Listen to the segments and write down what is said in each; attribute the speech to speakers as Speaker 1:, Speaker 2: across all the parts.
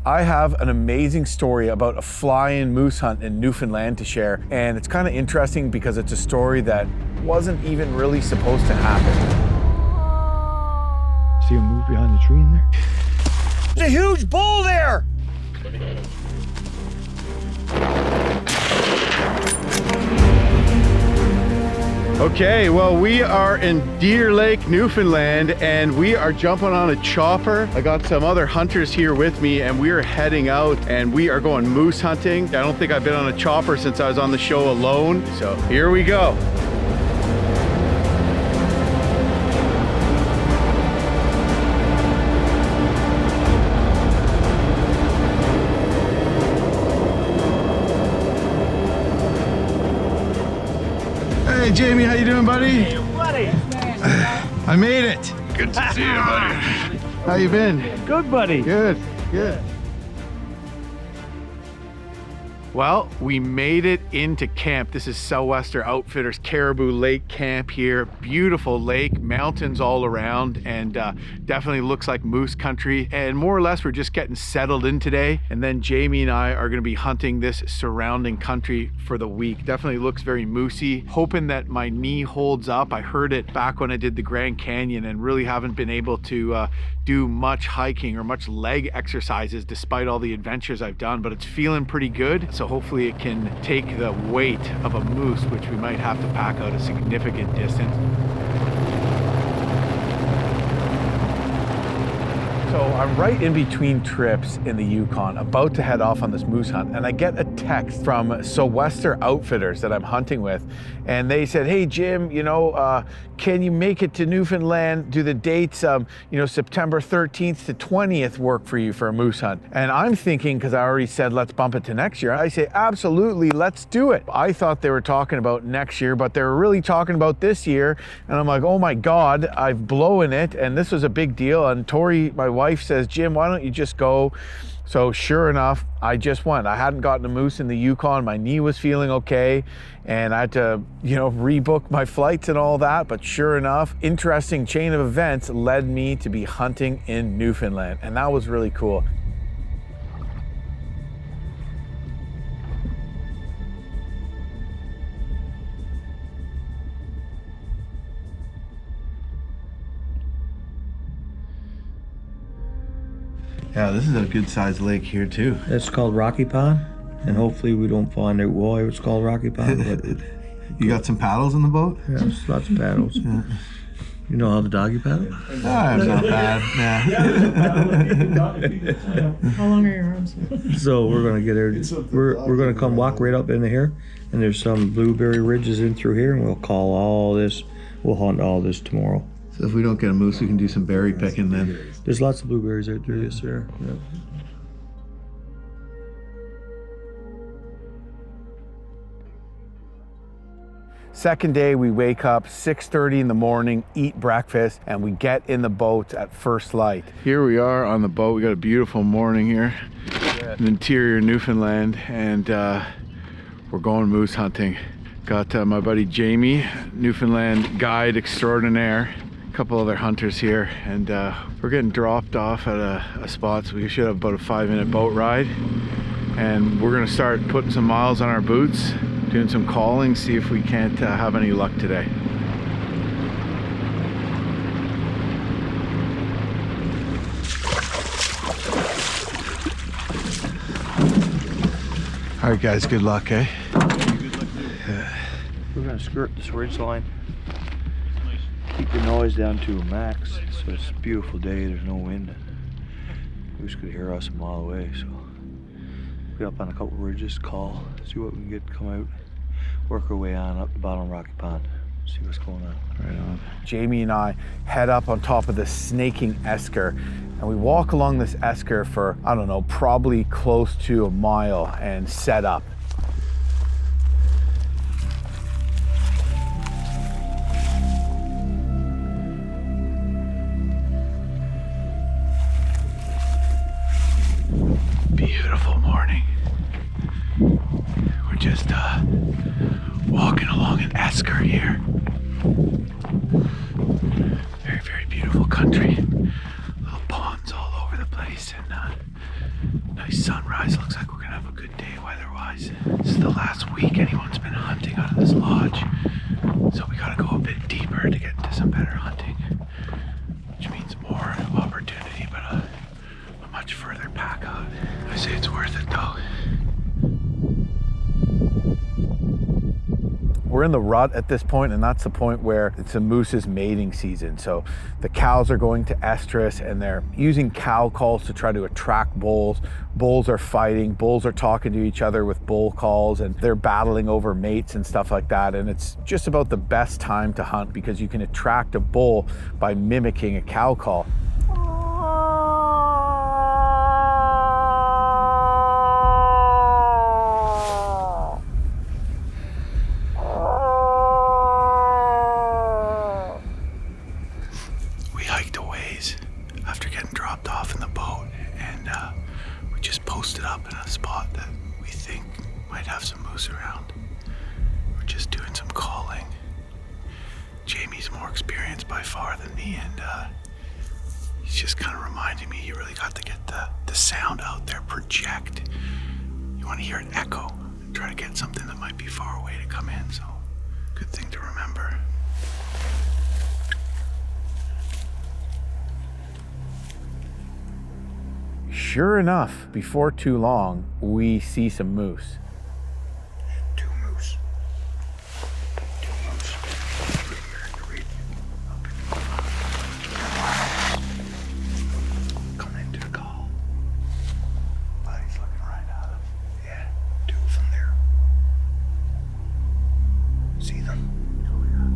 Speaker 1: I have an amazing story about a fly-in moose hunt in Newfoundland to share, and it's kind of interesting because it's a story that wasn't even really supposed to happen.
Speaker 2: See him move behind the tree in there?
Speaker 1: There's a huge bull there! Okay, well, we are in Deer Lake, Newfoundland, and we are jumping on a chopper. I got some other hunters here with me, and we are heading out, and we are going moose hunting. I don't think I've been on a chopper since I was on the show alone, so here we go. Hey Jamie, how you doing, buddy?
Speaker 3: Hey, buddy.
Speaker 1: I made it.
Speaker 4: Good to see you, buddy.
Speaker 1: How you been?
Speaker 3: Good, buddy.
Speaker 1: Good, good. Well, we made it into camp. This is Sou'wester Outfitters Caribou Lake camp here. Beautiful lake, mountains all around, and definitely looks like moose country. And more or less, we're just getting settled in today. And then Jamie and I are gonna be hunting this surrounding country for the week. Definitely looks very moosey. Hoping that my knee holds up. I heard it back when I did the Grand Canyon and really haven't been able to do much hiking or much leg exercises despite all the adventures I've done, but it's feeling pretty good. So hopefully it can take the weight of a moose, which we might have to pack out a significant distance. So I'm right in between trips in the Yukon, about to head off on this moose hunt, and I get a text from Sou'wester Outfitters that I'm hunting with, and they said, hey Jim, you know, can you make it to Newfoundland? Do the dates, you know, September 13th to 20th work for you for a moose hunt? And I'm thinking, because I already said let's bump it to next year, I say absolutely, let's do it. I thought they were talking about next year, but they were really talking about this year, and I'm like, oh my God, I've blown it, and this was a big deal. And Tori, my wife, says, Jim, why don't you just go? So sure enough, I just went. I hadn't gotten a moose in the Yukon. My knee was feeling okay, and I had to, you know, rebook my flights and all that. But sure enough, interesting chain of events led me to be hunting in Newfoundland, and that was really cool. Yeah, this is a good sized lake here too.
Speaker 2: It's called Rocky Pond, and hopefully we don't find out why it's called Rocky Pond. But
Speaker 1: You got some paddles in the boat?
Speaker 2: yeah, there's lots of paddles.
Speaker 1: Yeah.
Speaker 2: You know how the doggy paddle?
Speaker 1: Ah, it's not bad. Yeah.
Speaker 5: How long are your arms?
Speaker 2: So we're gonna get there. We're gonna come walk right up into here, and there's some blueberry ridges in through here, and we'll call all this. We'll hunt all this tomorrow.
Speaker 1: So if we don't get a moose, we can do some berry picking then.
Speaker 2: There's lots of blueberries out there, yes sir. Yeah.
Speaker 1: Second day, we wake up 6:30 in the morning, eat breakfast, and we get in the boat at first light. Here we are on the boat. We got a beautiful morning here in interior Newfoundland, and we're going moose hunting. Got my buddy Jamie, Newfoundland guide extraordinaire, a couple other hunters here, and we're getting dropped off at a spot, so we should have about a 5-minute boat ride, and we're gonna start putting some miles on our boots, doing some calling, see if we can't have any luck today. All right guys, good luck, eh?
Speaker 2: We're gonna skirt this ridge line. Keep the noise down to a max. So it's a beautiful day, there's no wind. Moose could hear us a mile away, so get up on a couple ridges, call, see what we can get, come out, work our way on up the bottom of Rocky Pond, see what's going on.
Speaker 1: Right on. Jamie and I head up on top of the snaking esker, and we walk along this esker for, I don't know, probably close to a mile and set up. Beautiful morning. We're just walking along an esker here. Very, very beautiful country. Little ponds all over the place, and Nice sunrise. Looks like we're gonna have a good day weather-wise. This is the last week anyone's been hunting out of this lodge. So we gotta go a bit deeper to get into some better hunting, which means more opportunity, but a much further pack out. I say it's worth it though. We're in the rut at this point, and that's the point where it's a moose's mating season. So the cows are going to estrus and they're using cow calls to try to attract bulls. Bulls are fighting, bulls are talking to each other with bull calls, and they're battling over mates and stuff like that. And it's just about the best time to hunt because you can attract a bull by mimicking a cow call. Sure enough, before too long, we see some moose.
Speaker 2: Two moose. Coming into the call. Buddy's looking right at him. Yeah, two from there. See them? Oh yeah.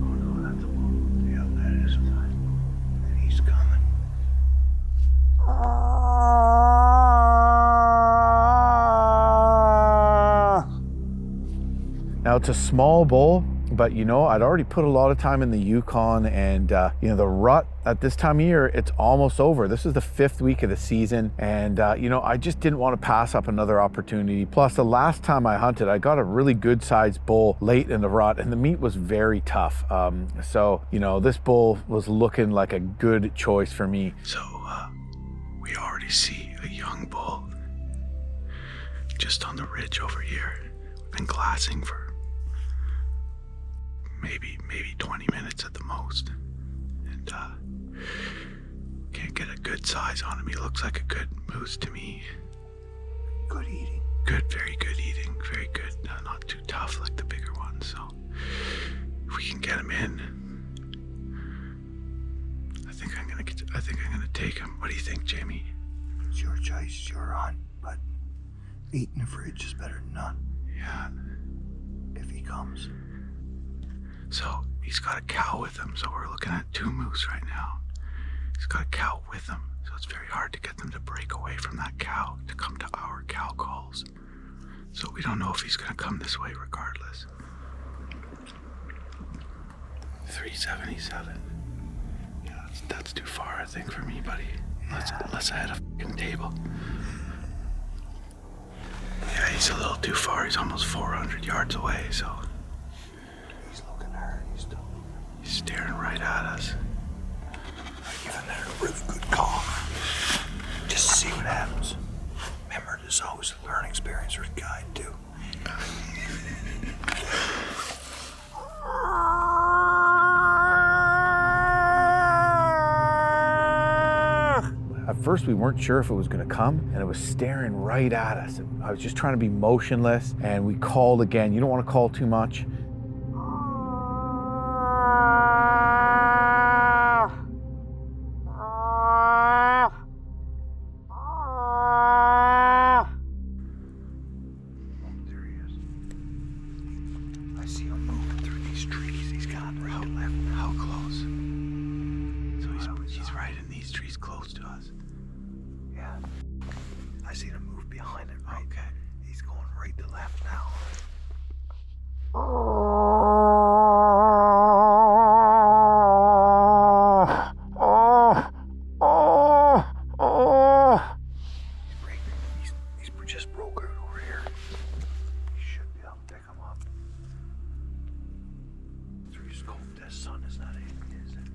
Speaker 2: Oh no, that's a bull. Yeah, that is a sign. And he's coming.
Speaker 1: Now it's a small bull, but you know, I'd already put a lot of time in the Yukon, and you know, the rut at this time of year, it's almost over. This is the 5th week of the season, and you know, I just didn't want to pass up another opportunity. Plus, the last time I hunted, I got a really good sized bull late in the rut, and the meat was very tough. So, you know, this bull was looking like a good choice for me. So, we already see a young bull just on the ridge over here. We've been glassing for maybe 20 minutes at the most, and can't get a good size on him. He looks like a good moose to me.
Speaker 2: Good eating.
Speaker 1: Good, very good eating, very good. Not too tough like the bigger ones. So if we can get him in, I think I'm gonna take him. What do you think, Jamie?
Speaker 2: It's your choice, your hunt, but meat in the fridge is better than none.
Speaker 1: Yeah.
Speaker 2: If he comes.
Speaker 1: So he's got a cow with him, so we're looking at 2 moose right now. He's got a cow with him, so it's very hard to get them to break away from that cow to come to our cow calls. So we don't know if he's gonna come this way regardless. 377. Yeah, that's too far, I think, for me, buddy. Unless I had a fucking table. Yeah, he's a little too far. He's almost 400 yards away, so.
Speaker 2: He's looking hard.
Speaker 1: He's staring right at us.
Speaker 2: I'm giving that a really good call. Just to see what happens. Remember, there's always a learning experience or a guide, too.
Speaker 1: At first, we weren't sure if it was going to come, and it was staring right at us. I was just trying to be motionless, and we called again. You don't want to call too much.
Speaker 2: There he is. I see him moving through these trees. He's gone right left.
Speaker 1: How close? So he's right in these trees close to us.
Speaker 2: Yeah. I see him move behind it, right?
Speaker 1: Okay.
Speaker 2: He's going right to left now. He's just broke out over here. You should be able to pick him up. Through his scope, that sun is not in, is it?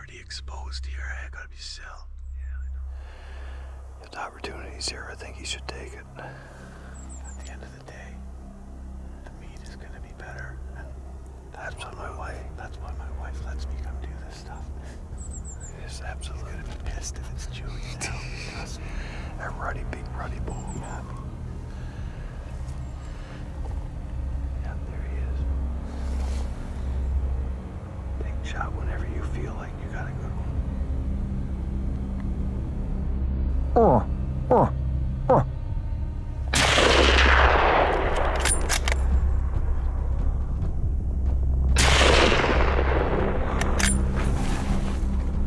Speaker 2: pretty exposed here. I gotta be still. Yeah, I know. If the opportunity's here, I think he should take it. At the end of the day, the meat is gonna be better. And that's why my wife lets me come do this stuff. It's absolutely gonna be pissed if it's chewy now. Trust me. That ruddy, big ruddy bull. Yeah. Yeah, there he is. Take a shot whenever you feel like you got a good one.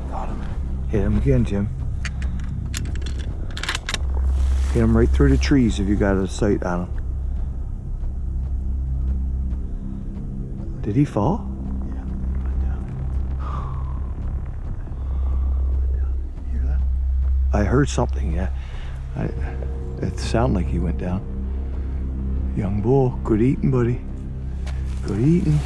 Speaker 2: Got him. Hit him again, Jim. Hit him right through the trees if you got a sight on him. Did he fall? Yeah, went down. You hear that? I heard something, yeah. It sounded like he went down. Young bull, good eating, buddy. Good eating.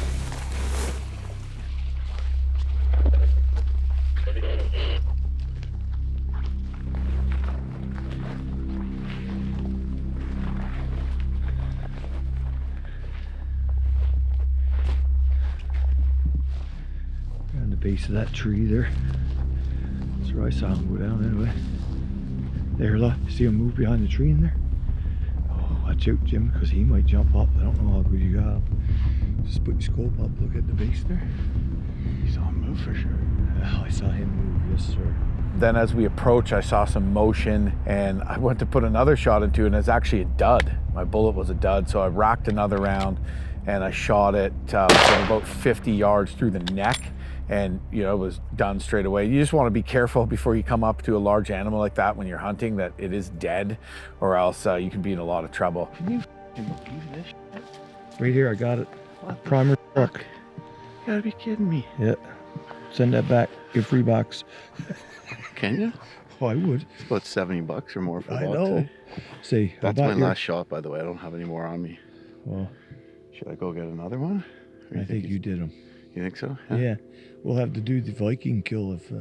Speaker 2: On the base of that tree there. That's where I saw him go down anyway. There, look, see him move behind the tree in there? Oh, watch out, Jim, because he might jump up. I don't know how good you got him. Just put your scope up, look at the base there. You saw him move for sure. Oh, I saw him move, yes, sir.
Speaker 1: Then as we approached, I saw some motion and I went to put another shot into it and it's actually a dud. My bullet was a dud, so I racked another round and I shot it from about 50 yards through the neck. And you know, it was done straight away. You just want to be careful before you come up to a large animal like that when you're hunting, that it is dead, or else you can be in a lot of trouble.
Speaker 2: Can you believe this shit? Right here, I got it. What? Primer truck. You gotta be kidding me. Yeah. Send that back. Get a free box.
Speaker 3: Can you?
Speaker 2: Oh, I would.
Speaker 3: It's about $70 or more for
Speaker 2: I
Speaker 3: box.
Speaker 2: know.
Speaker 3: Eh?
Speaker 2: See,
Speaker 3: that's my last shot, by the way. I don't have any more on me.
Speaker 2: Well,
Speaker 3: should I go get another one?
Speaker 2: I think you did them.
Speaker 3: You think so?
Speaker 2: Yeah. We'll have to do the Viking kill if...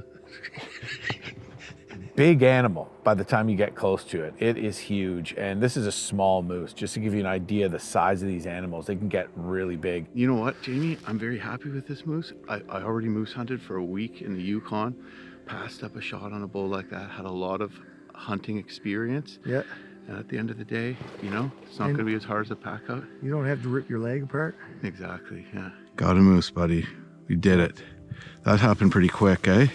Speaker 1: Big animal by the time you get close to it. It is huge. And this is a small moose. Just to give you an idea of the size of these animals, they can get really big.
Speaker 3: You know what, Jamie? I'm very happy with this moose. I already moose hunted for a week in the Yukon. Passed up a shot on a bull like that. Had a lot of hunting experience.
Speaker 2: Yeah.
Speaker 3: And at the end of the day, you know, it's not going to be as hard as a pack out.
Speaker 2: You don't have to rip your leg apart.
Speaker 3: Exactly, yeah. Got a moose, buddy. We did it. That happened pretty quick, eh?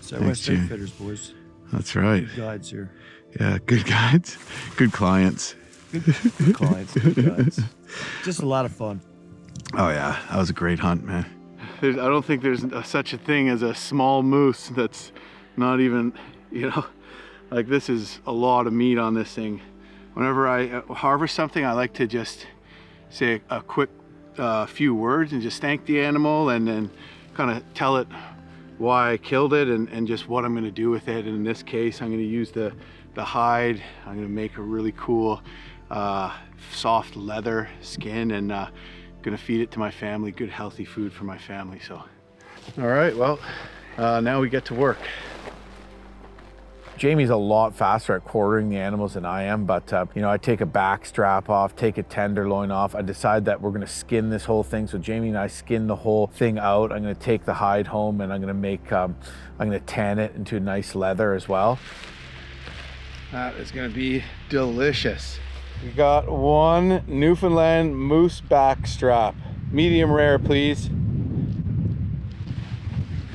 Speaker 2: Sou'wester Outfitters, boys.
Speaker 3: That's right.
Speaker 2: Good guides here.
Speaker 3: Yeah, good guides. Good clients.
Speaker 2: Good clients, good guides. Just a lot of fun.
Speaker 3: Oh yeah, that was a great hunt, man. I don't think there's such a thing as a small moose that's not even, you know, like this is a lot of meat on this thing. Whenever I harvest something, I like to just say a quick few words and just thank the animal and then kind of tell it why I killed it and just what I'm going to do with it. And in this case, I'm going to use the hide. I'm going to make a really cool soft leather skin and going to feed it to my family. Good healthy food for my family. So all right, well now we get to work.
Speaker 1: Jamie's a lot faster at quartering the animals than I am, but you know, I take a back strap off, take a tenderloin off. I decide that we're gonna skin this whole thing. So Jamie and I skin the whole thing out. I'm gonna take the hide home and I'm gonna make, I'm gonna tan it into nice leather as well.
Speaker 3: That is gonna be delicious. We got one Newfoundland moose back strap. Medium rare, please.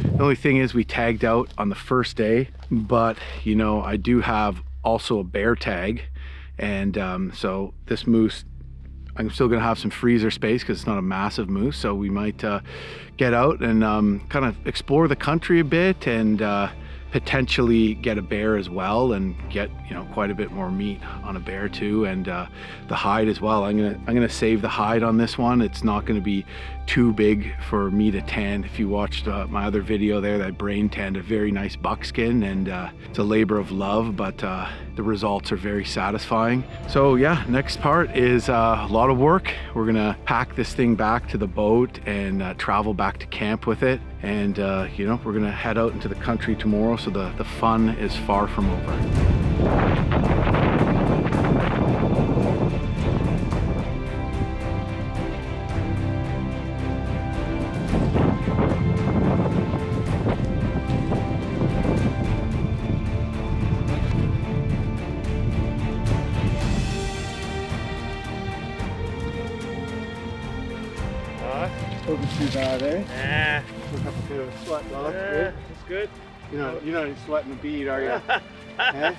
Speaker 3: The only thing is we tagged out on the first day, but you know, I do have also a bear tag. And so this moose, I'm still gonna have some freezer space because it's not a massive moose. So we might get out and kind of explore the country a bit and potentially get a bear as well and get, you know, quite a bit more meat on a bear too, and the hide as well. I'm gonna save the hide on this one. It's not gonna be too big for me to tan. If you watched my other video there, that brain tanned a very nice buckskin, and it's a labor of love, but the results are very satisfying. So yeah, next part is a lot of work. We're gonna pack this thing back to the boat and travel back to camp with it And you know, we're gonna head out into the country tomorrow, so the fun is far from over.
Speaker 2: Wasn't too bad, eh?
Speaker 3: Look up to sweat. Well, that's good.
Speaker 2: That's good.
Speaker 3: You're not sweating a bead, are you? Eh?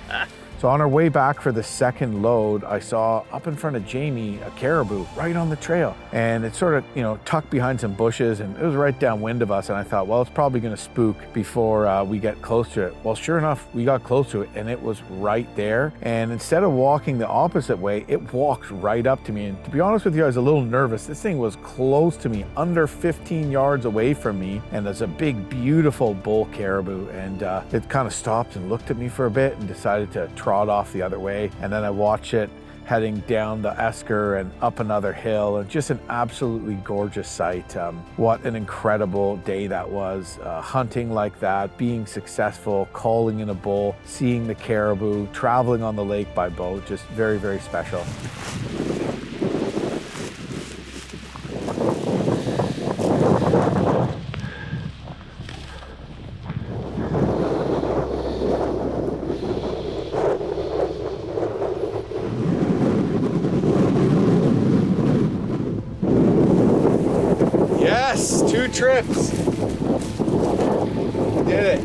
Speaker 1: So on our way back for the second load, I saw up in front of Jamie a caribou right on the trail. And it's sort of, you know, tucked behind some bushes, and it was right downwind of us. And I thought, well, it's probably going to spook before we get close to it. Well, sure enough, we got close to it and it was right there. And instead of walking the opposite way, it walked right up to me. And to be honest with you, I was a little nervous. This thing was close to me, under 15 yards away from me. And there's a big, beautiful bull caribou. And it kind of stopped and looked at me for a bit and decided to trot off the other way. And then I watch it heading down the esker and up another hill, and just an absolutely gorgeous sight. What an incredible day that was. Hunting like that, being successful, calling in a bull, seeing the caribou, traveling on the lake by boat, just very, very special. Yes, 2 trips. Did it.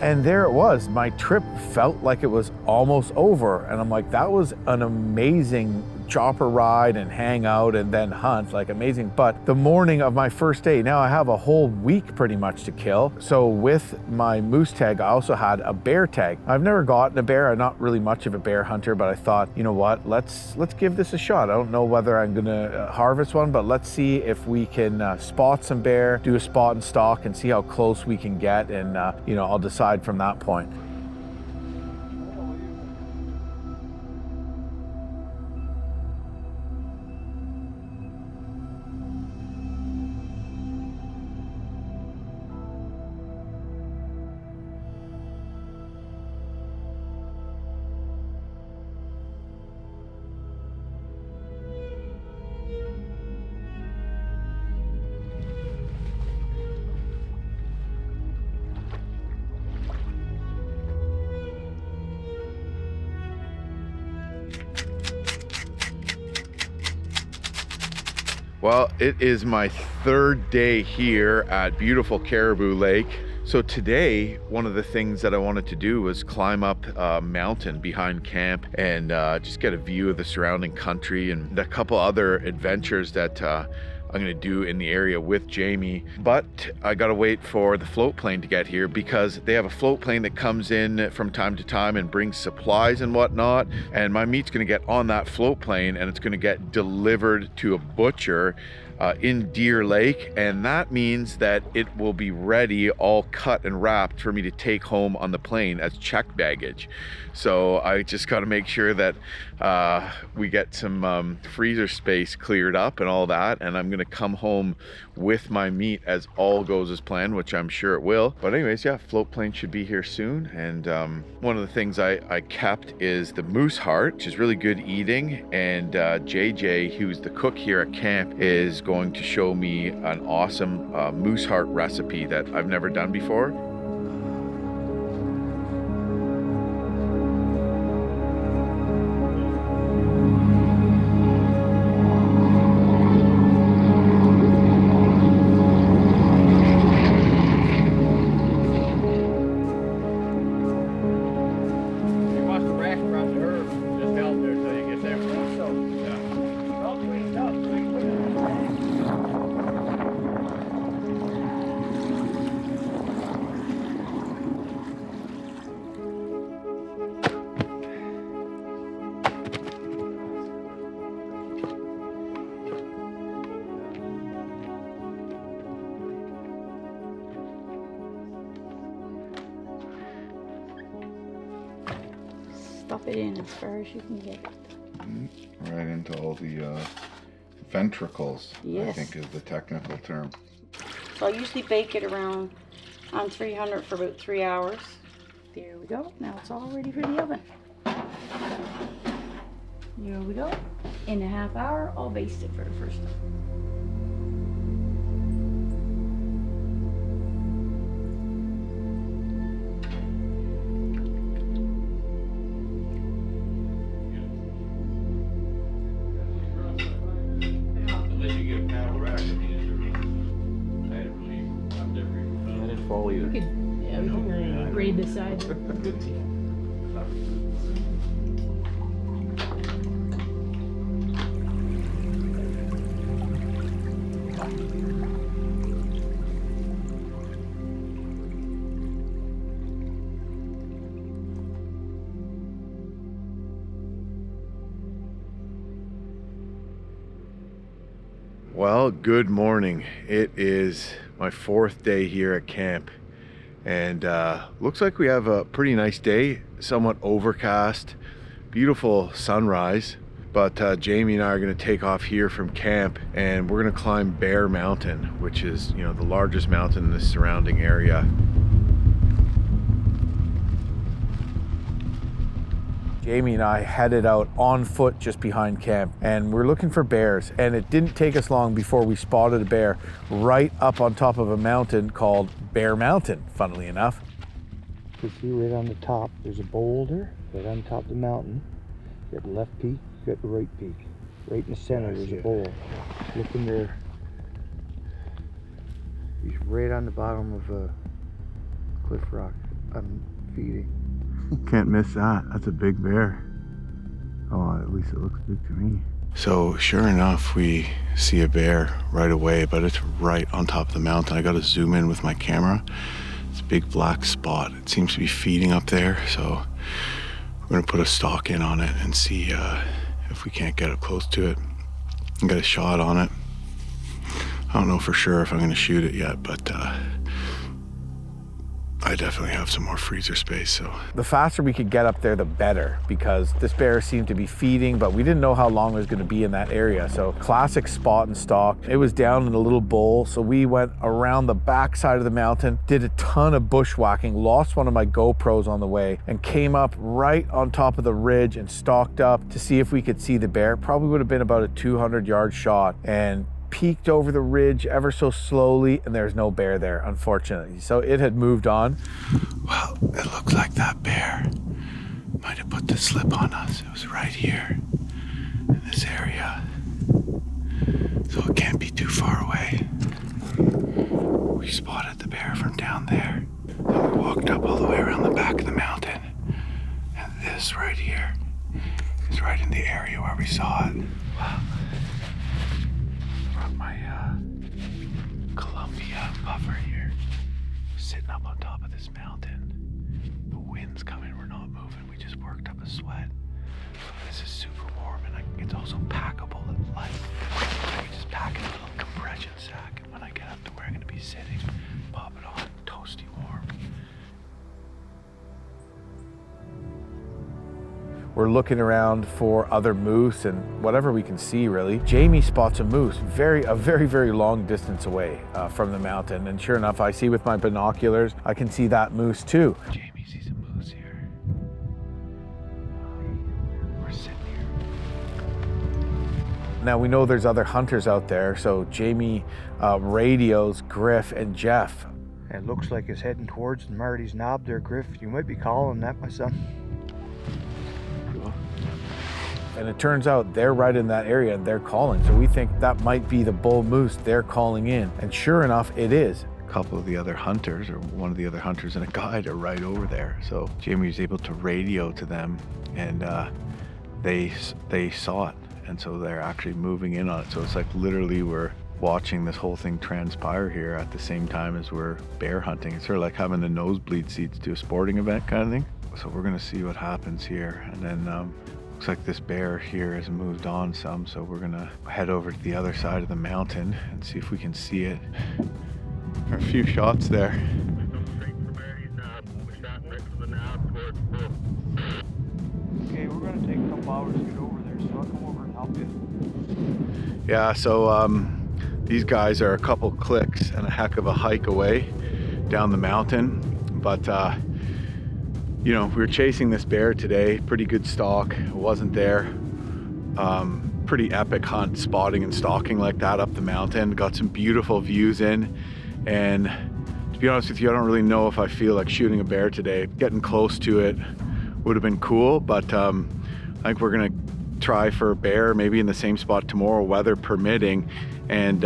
Speaker 1: And there it was. My trip felt like it was almost over. And I'm like, that was an amazing chopper ride and hang out and then hunt, like amazing. But the morning of my first day, now I have a whole week pretty much to kill. So with my moose tag, I also had a bear tag. I've never gotten a bear. I'm not really much of a bear hunter, but I thought, you know what, let's give this a shot. I don't know whether I'm gonna harvest one, but let's see if we can spot some bear, do a spot and stalk, and see how close we can get. And you know, I'll decide from that point. Well, it is my 3rd day here at beautiful Caribou Lake. So today, one of the things that I wanted to do was climb up a mountain behind camp and just get a view of the surrounding country, and a couple other adventures that I'm gonna do in the area with Jamie. But I gotta wait for the floatplane to get here, because they have a floatplane that comes in from time to time and brings supplies and whatnot. And my meat's gonna get on that floatplane and it's gonna get delivered to a butcher in Deer Lake, and that means that it will be ready, all cut and wrapped, for me to take home on the plane as checked baggage. So I just got to make sure that we get some freezer space cleared up and all that, and I'm gonna come home with my meat as all goes as planned, which I'm sure it will. But anyways, yeah, floatplane should be here soon. And one of the things I kept is the moose heart, which is really good eating, and JJ, who's the cook here at camp, is going to show me an awesome moose heart recipe that I've never done before.
Speaker 4: Stuff it in as far as you can get it.
Speaker 1: Right into all the
Speaker 3: ventricles,
Speaker 4: Yes.
Speaker 3: I think is the technical term.
Speaker 4: So I usually bake it around on 300 for about 3 hours. There we go. Now it's all ready for the oven. Here we go. In a half hour, I'll baste it for the first time.
Speaker 2: Follow you.
Speaker 5: Yeah, we can braid the sides.
Speaker 1: Well, good morning. It is my 4th day here at camp, and looks like we have a pretty nice day. Somewhat overcast, beautiful sunrise. But Jamie and I are going to take off here from camp, and we're going to climb Bear Mountain, which is, you know, the largest mountain in the surrounding area. Jamie and I headed out on foot just behind camp, and we're looking for bears, and it didn't take us long before we spotted a bear right up on top of a mountain called Bear Mountain, funnily enough.
Speaker 2: You can see right on the top, there's a boulder right on top of the mountain. You got the left peak, you got the right peak. Right in the center, there's a bowl. Look in there. He's right on the bottom of a cliff rock. I'm feeding.
Speaker 1: Can't miss that. That's a big bear. Oh, at least it looks big to me. So sure enough, we see a bear right away, but it's right on top of the mountain. I got to zoom in with my camera. It's a big black spot. It seems to be feeding up there, so we're gonna put a stalk in on it and see if we can't get up close to it and get a shot on it. I don't know for sure if I'm gonna shoot it yet, but I definitely have some more freezer space, so. The faster we could get up there, the better, because this bear seemed to be feeding, but we didn't know how long it was gonna be in that area. So classic spot and stalk. It was down in a little bowl, so we went around the back side of the mountain, did a ton of bushwhacking, lost one of my GoPros on the way, and came up right on top of the ridge and stalked up to see if we could see the bear. Probably would have been about a 200-yard shot, and peeked over the ridge ever so slowly, and there's no bear there, unfortunately. So it had moved on. Well, it looks like that bear might have put the slip on us. It was right here in this area, so it can't be too far away. We spotted the bear from down there, and we walked up all the way around the back of the mountain, and this right here is right in the area where we saw it. Wow. My Columbia puffer here, sitting up on top of this mountain. The wind's coming, we're not moving, we just worked up a sweat. This is super warm, and it's also packable and light. I can just pack in a little compression sack, and when I get up to where I'm gonna be sitting, pop it on, toasty warm. We're looking around for other moose and whatever we can see, really. Jamie spots a moose a very, very long distance away from the mountain. And sure enough, I see with my binoculars, I can see that moose too. Jamie sees a moose here. We're sitting here. Now we know there's other hunters out there, so Jamie radios Griff and Jeff.
Speaker 2: It looks like it's heading towards Marty's Knob there, Griff. You might be calling that, my son.
Speaker 1: And it turns out they're right in that area and they're calling. So we think that might be the bull moose they're calling in. And sure enough, it is. A couple of the other hunters, or one of the other hunters and a guide, are right over there. So Jamie was able to radio to them, and they saw it. And so they're actually moving in on it. So it's like literally we're watching this whole thing transpire here at the same time as we're bear hunting. It's sort of like having the nosebleed seats to a sporting event kind of thing. So we're gonna see what happens here. And then looks like this bear here has moved on some, so we're gonna head over to the other side of the mountain and see if we can see it. There are a few shots there.
Speaker 2: Okay, we're gonna take a couple hours to get over there, so I'll come over and help you.
Speaker 3: Yeah, so these guys are a couple clicks and a heck of a hike away down the mountain. But you know, we were chasing this bear today, pretty good stalk, it wasn't there. Pretty epic hunt, spotting and stalking like that up the mountain. Got some beautiful views in, and to be honest with you, I don't really know if I feel like shooting a bear today. Getting close to it would have been cool, but I think we're gonna try for a bear, maybe in the same spot tomorrow, weather permitting, and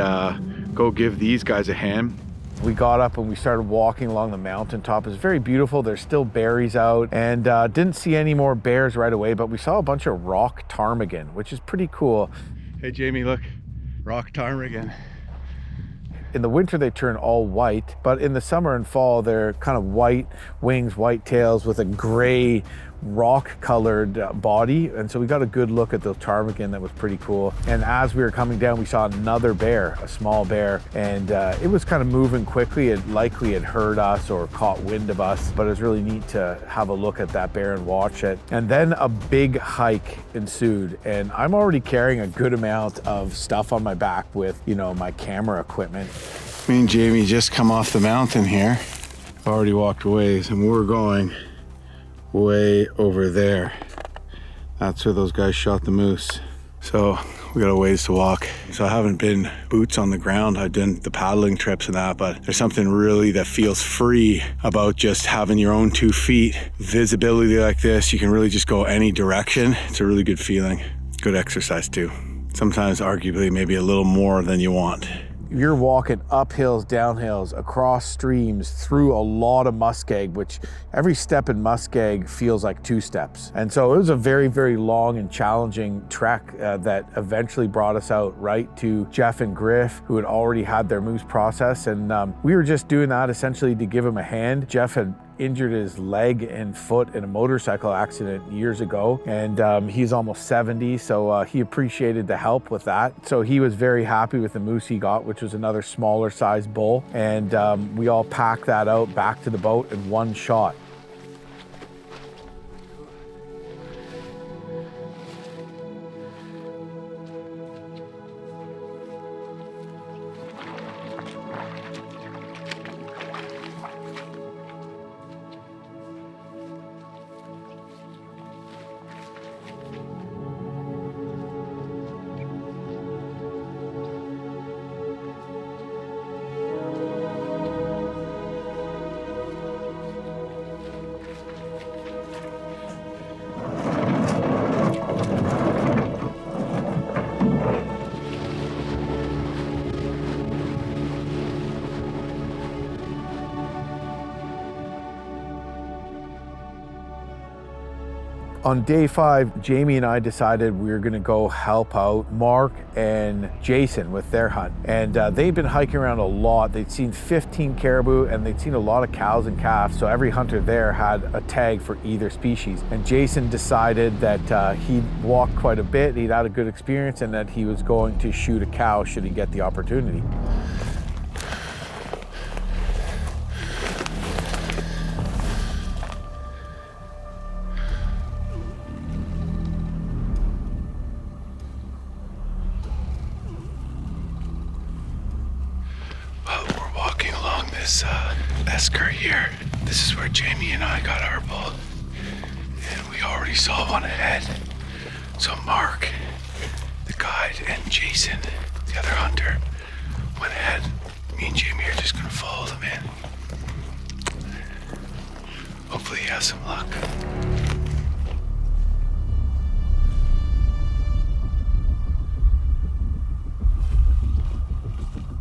Speaker 3: go give these guys a hand.
Speaker 1: We got up and we started walking along the mountaintop. It was very beautiful. There's still berries out, and didn't see any more bears right away, but we saw a bunch of rock ptarmigan, which is pretty cool.
Speaker 3: Hey Jamie, look, rock ptarmigan.
Speaker 1: In the winter they turn all white, but in the summer and fall they're kind of white wings, white tails with a gray rock colored body, and so we got a good look at the ptarmigan. That was pretty cool. And as we were coming down, we saw another bear, a small bear, and it was kind of moving quickly. It likely had heard us or caught wind of us, but it was really neat to have a look at that bear and watch it. And then a big hike ensued, and I'm already carrying a good amount of stuff on my back with, you know, my camera equipment.
Speaker 3: Me and Jamie just come off the mountain here. Already walked a ways, and we're going way over there. That's where those guys shot the moose. So we got a ways to walk. So I haven't been boots on the ground. I've done the paddling trips and that, but there's something really that feels free about just having your own 2 feet. Visibility like this, you can really just go any direction. It's a really good feeling. Good exercise too. Sometimes arguably maybe a little more than you want.
Speaker 1: You're walking up hills, down hills, across streams, through a lot of muskeg, which every step in muskeg feels like 2 steps. And so it was a very, very long and challenging trek that eventually brought us out right to Jeff and Griff, who had already had their moose process. And we were just doing that essentially to give him a hand. Jeff had injured his leg and foot in a motorcycle accident years ago, and he's almost 70, so he appreciated the help with that. So he was very happy with the moose he got, which was another smaller size bull, and we all packed that out back to the boat in one shot. On day 5, Jamie and I decided we were gonna go help out Mark and Jason with their hunt. And they'd been hiking around a lot. They'd seen 15 caribou and they'd seen a lot of cows and calves. So every hunter there had a tag for either species. And Jason decided that he'd walked quite a bit, he'd had a good experience, and that he was going to shoot a cow should he get the opportunity.
Speaker 3: Esker here. This is where Jamie and I got our bull, and we already saw one ahead. So Mark, the guide, and Jason, the other hunter, went ahead. Me and Jamie are just gonna follow them in. Hopefully he has some luck.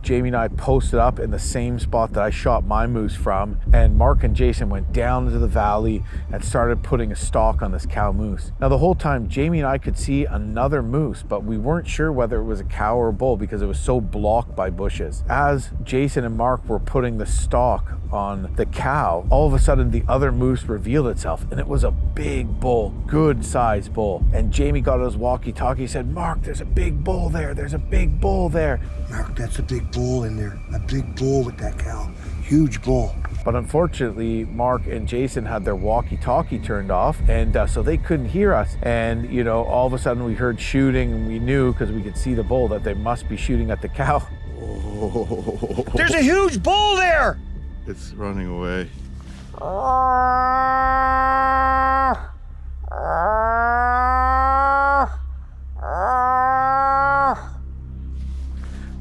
Speaker 1: Jamie and I posted up in the same spot that I shot my moose from, and Mark and Jason went down into the valley and started putting a stalk on this cow moose. Now the whole time Jamie and I could see another moose, but we weren't sure whether it was a cow or a bull because it was so blocked by bushes. As Jason and Mark were putting the stalk on the cow, all of a sudden the other moose revealed itself, and it was a big bull, good sized bull. And Jamie got his walkie-talkie, said, "Mark, there's a big bull there, there's a big bull there."
Speaker 6: Mark, that's a big bull in there, a big bull with that cow, huge bull.
Speaker 1: But unfortunately, Mark and Jason had their walkie-talkie turned off, and so they couldn't hear us. And you know, all of a sudden we heard shooting, and we knew because we could see the bull that they must be shooting at the cow.
Speaker 2: There's a huge bull there!
Speaker 3: It's running away.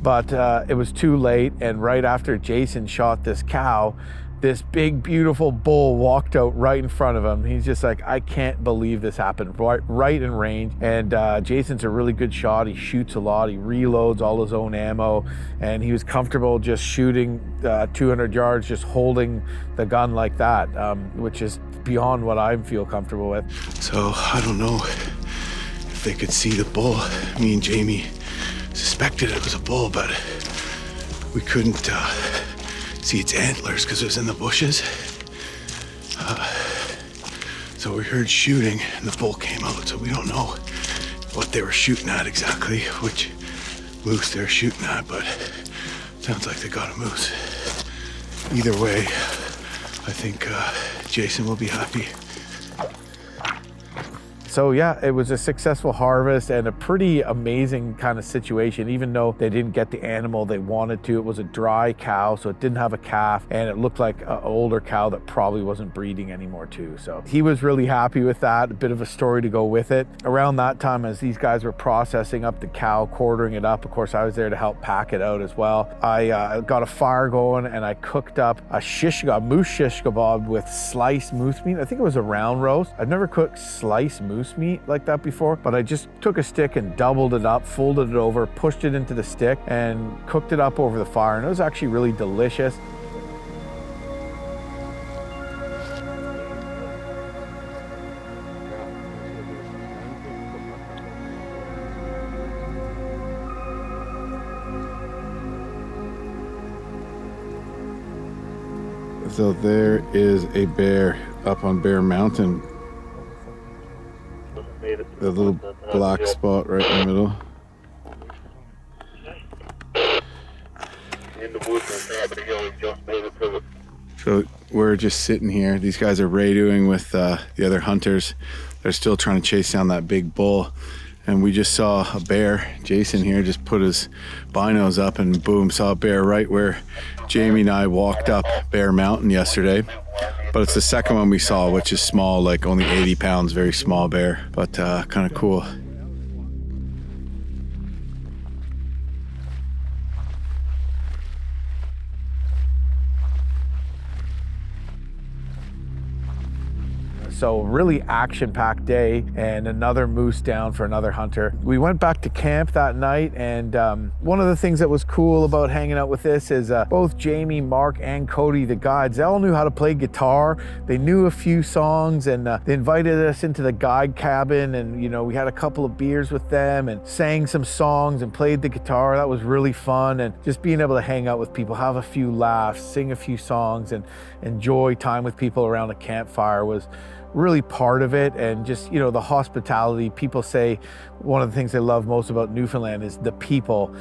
Speaker 1: But it was too late, and right after Jason shot this cow, this big, beautiful bull walked out right in front of him. He's just like, I can't believe this happened, right in range. And Jason's a really good shot. He shoots a lot. He reloads all his own ammo, and he was comfortable just shooting 200 yards, just holding the gun like that, which is beyond what I feel comfortable with.
Speaker 3: So I don't know if they could see the bull. Me and Jamie suspected it was a bull, but we couldn't see its antlers because it was in the bushes. So we heard shooting and the bull came out, so we don't know what they were shooting at exactly, which moose they were shooting at, but sounds like they got a moose. Either way, I think Jason will be happy.
Speaker 1: So yeah, it was a successful harvest and a pretty amazing kind of situation. Even though they didn't get the animal they wanted to, it was a dry cow, so it didn't have a calf, and it looked like an older cow that probably wasn't breeding anymore too. So he was really happy with that. A bit of a story to go with it. Around that time, as these guys were processing up the cow, quartering it up, of course I was there to help pack it out as well. I got a fire going and I cooked up a moose shish kebab with sliced moose meat. I think it was a round roast. I've never cooked sliced moose meat like that before, but I just took a stick and doubled it up, folded it over, pushed it into the stick, and cooked it up over the fire, and it was actually really delicious.
Speaker 3: So there is a bear up on Bear Mountain. The little black spot right in the middle. So we're just sitting here. These guys are radioing with the other hunters. They're still trying to chase down that big bull. And we just saw a bear. Jason here just put his binos up and boom, saw a bear right where Jamie and I walked up Bear Mountain yesterday. But it's the second one we saw, which is small, like only 80 pounds, very small bear, but kind of cool.
Speaker 1: So really action-packed day, and another moose down for another hunter. We went back to camp that night, and one of the things that was cool about hanging out with this is both Jamie, Mark, and Cody, the guides, they all knew how to play guitar. They knew a few songs, and they invited us into the guide cabin, and you know, we had a couple of beers with them and sang some songs and played the guitar. That was really fun, and just being able to hang out with people, have a few laughs, sing a few songs, and enjoy time with people around a campfire was really part of it. And just, you know, the hospitality. People say one of the things they love most about Newfoundland is the people,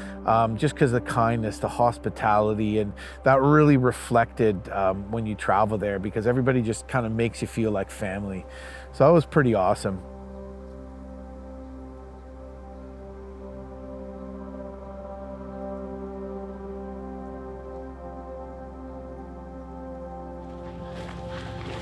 Speaker 1: just because the kindness, the hospitality, and that really reflected when you travel there, because everybody just kind of makes you feel like family. So that was pretty awesome.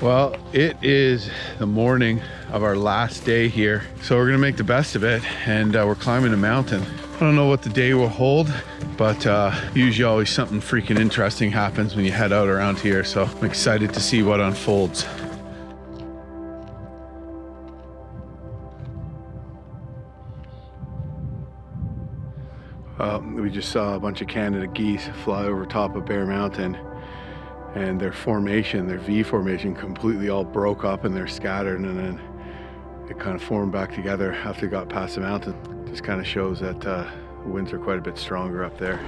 Speaker 3: Well, it is the morning of our last day here, so we're gonna make the best of it, and we're climbing a mountain. I don't know what the day will hold, but usually always something freaking interesting happens when you head out around here, so I'm excited to see what unfolds. We just saw a bunch of Canada geese fly over top of Bear Mountain, and their formation, their V formation, completely all broke up and they're scattered, and then it kind of formed back together after it got past the mountain. Just kind of shows that the winds are quite a bit stronger up there.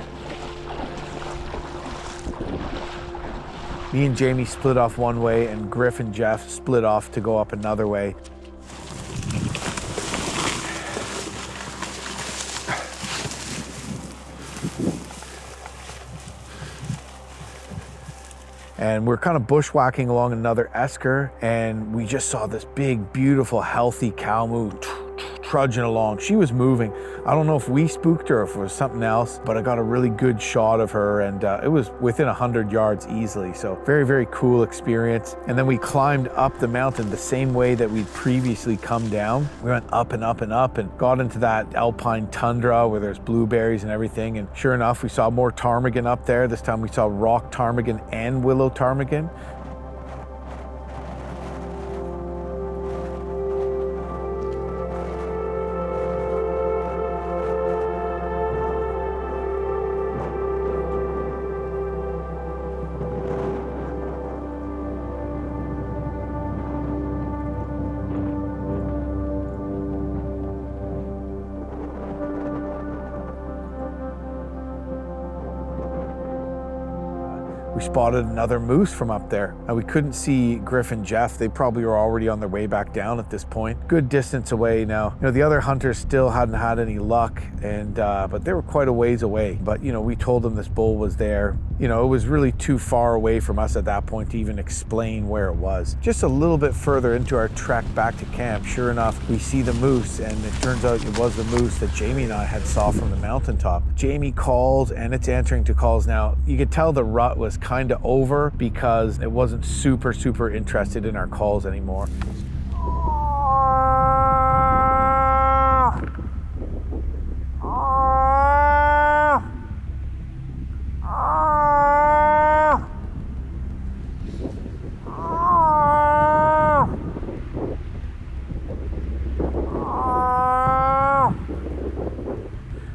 Speaker 1: Me and Jamie split off one way, and Griff and Jeff split off to go up another way. And we're kind of bushwhacking along another esker, and we just saw this big, beautiful, healthy cow moo trudging along. She was moving. I don't know if we spooked her or if it was something else, but I got a really good shot of her, and it was within 100 yards easily. So very, very cool experience. And then we climbed up the mountain the same way that we'd previously come down. We went up and up and up and got into that alpine tundra where there's blueberries and everything. And sure enough, we saw more ptarmigan up there. This time we saw rock ptarmigan and willow ptarmigan. We spotted another moose from up there. Now we couldn't see Griff and Jeff. They probably were already on their way back down at this point. Good distance away now. You know, the other hunters still hadn't had any luck, and but they were quite a ways away. But you know, we told them this bull was there. You know, it was really too far away from us at that point to even explain where it was. Just a little bit further into our trek back to camp, sure enough, we see the moose, and it turns out it was the moose that Jamie and I had saw from the mountaintop. Jamie calls, and it's answering to calls now. You could tell the rut was kind of over because it wasn't super interested in our calls anymore.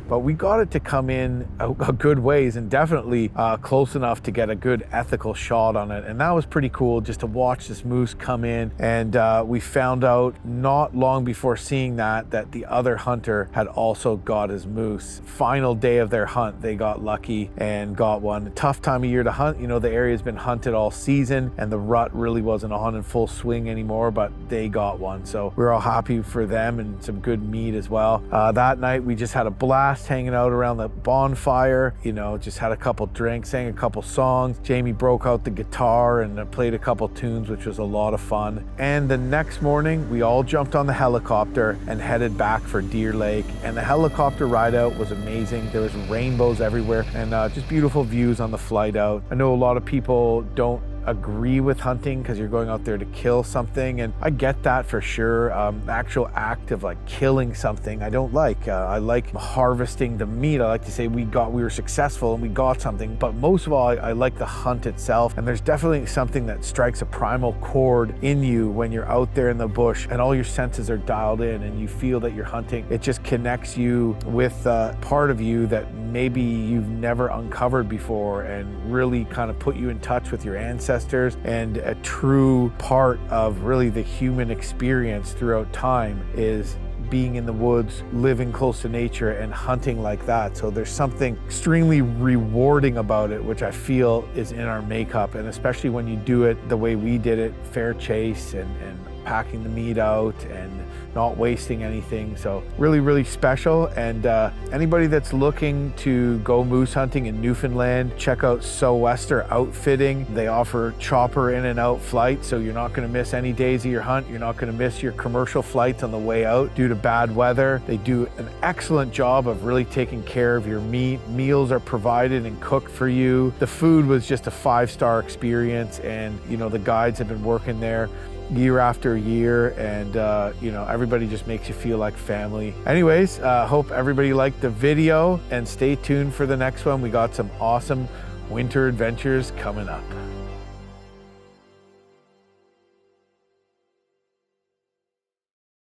Speaker 1: But we got it to come in a good ways, and definitely close enough to get a good ethical shot on it. And that was pretty cool just to watch this moose come in. And we found out not long before seeing that the other hunter had also got his moose. Final day of their hunt, they got lucky and got one. A tough time of year to hunt. You know, the area's been hunted all season and the rut really wasn't on in full swing anymore, but they got one. So we're all happy for them, and some good meat as well. That night we just had a blast hanging out around the bonfire, you know, just had a couple drinks, sang a couple songs. Jamie broke out the guitar and played a couple tunes, which was a lot of fun. And the next morning, we all jumped on the helicopter and headed back for Deer Lake. And the helicopter ride out was amazing. There was rainbows everywhere and just beautiful views on the flight out. I know a lot of people don't agree with hunting because you're going out there to kill something, and I get that for sure. The actual act of like killing something I don't like. I like harvesting the meat. I like to say we were successful and we got something, but most of all I like the hunt itself. And there's definitely something that strikes a primal chord in you when you're out there in the bush and all your senses are dialed in and you feel that you're hunting. It just connects you with part of you that maybe you've never uncovered before, and really kind of put you in touch with your ancestors and a true part of really the human experience throughout time is being in the woods, living close to nature and hunting like that. So there's something extremely rewarding about it, which I feel is in our makeup. And especially when you do it the way we did it, fair chase and packing the meat out and not wasting anything. So really special. And anybody that's looking to go moose hunting in Newfoundland, check out Sou'wester Outfitting. They offer chopper in and out flights, so you're not going to miss any days of your hunt. You're not going to miss your commercial flights on the way out due to bad weather. They do an excellent job of really taking care of your meat. Meals are provided and cooked for you. The food was just a 5-star experience, and you know, the guides have been working there year after year, and you know, everybody just makes you feel like family. Anyways, hope everybody liked the video, and stay tuned for the next one. We got some awesome winter adventures coming up.